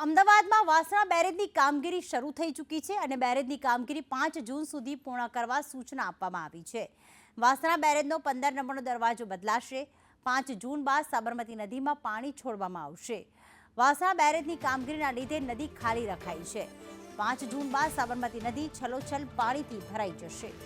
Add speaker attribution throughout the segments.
Speaker 1: અમદાવાદમાં વાસણા બેરેજની કામગીરી શરૂ થઈ ચૂકી છે અને બેરેજની કામગીરી 5 જૂન સુધી પૂર્ણ કરવા સૂચના આપવામાં આવી છે। વાસણા બેરેજનો 15 નંબરનો દરવાજો બદલાશે। 5 જૂન બાદ સાબરમતી નદીમાં પાણી છોડવામાં આવશે। વાસણા બેરેજની કામગીરીના લીધે નદી ખાલી રખાઈ છે। 5 જૂન બાદ સાબરમતી નદી છલોછલ પાણીથી ભરાઈ જશે।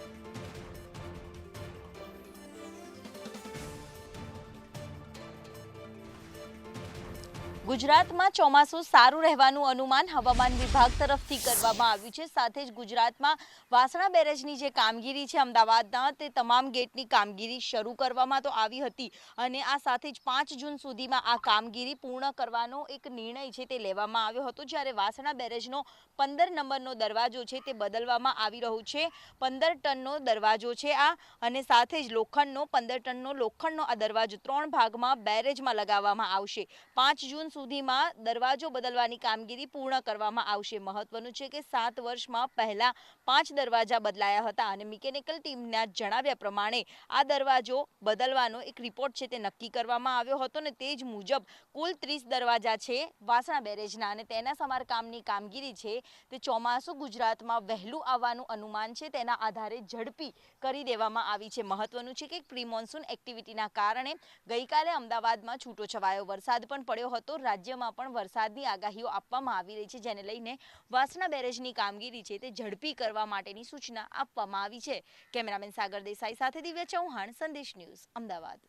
Speaker 2: ગુજરાતમાં ચોમાસું સારું રહેવાનું અનુમાન હવામાન વિભાગ તરફથી કરવામાં આવ્યું છે। સાથે જ ગુજરાતમાં વાસણા બેરેજની જે કામગીરી છે અમદાવાદના તે તમામ ગેટની કામગીરી શરૂ કરવામાં તો આવી હતી અને આ સાથે જ 5 જૂન સુધીમાં આ કામગીરી પૂર્ણ કરવાનો એક નિર્ણય છે તે લેવામાં આવ્યો હતો। જ્યારે વાસણા બેરેજનો 15 નંબરનો દરવાજો છે તે બદલવામાં આવી રહ્યું છે। 15 ટનનો દરવાજો છે આ અને સાથે જ લોખંડનો 15 ટનનો લોખંડનો આ દરવાજો 3 ભાગમાં બેરેજમાં લગાવવામાં આવશે। 5 જૂન સુધીમાં દરવાજો બદલવાની કામગીરી પૂર્ણ કરવામાં આવશે। મહત્વનું છે કે 7 વર્ષમાં પહેલા 5 દરવાજા બદલાયા હતા અને મિકેનિકલ ટીમના જણાવ્યા પ્રમાણે આ દરવાજો બદલવાનો એક રિપોર્ટ છે તે નક્કી કરવામાં આવ્યો હતો ને તે જ મુજબ કુલ 30 દરવાજા છે વાસણા બેરેજના અને તેના સમારકામની કામગીરી છે તે ચોમાસું ગુજરાતમાં વહેલું આવવાનું અનુમાન છે તેના આધારે ઝડપી કરી દેવામાં આવી છે। મહત્વનું છે કે પ્રી મોન્સૂન એક્ટિવિટીના કારણે ગઈકાલે અમદાવાદમાં છૂટોછવાયો વરસાદ પણ પડ્યો હતો। રાજ્યમાં પણ વરસાદની આગાહીઓ આપવામાં આવી રહી છે જેને લઈને વાસણા બેરેજની કામગીરી છે તે ઝડપી કરવા માટેની સૂચના આપવામાં આવી છે। કેમેરામેન સાગર દેસાઈ સાથે દિવ્ય ચૌહાણ, સંદેશ ન્યૂઝ, અમદાવાદ।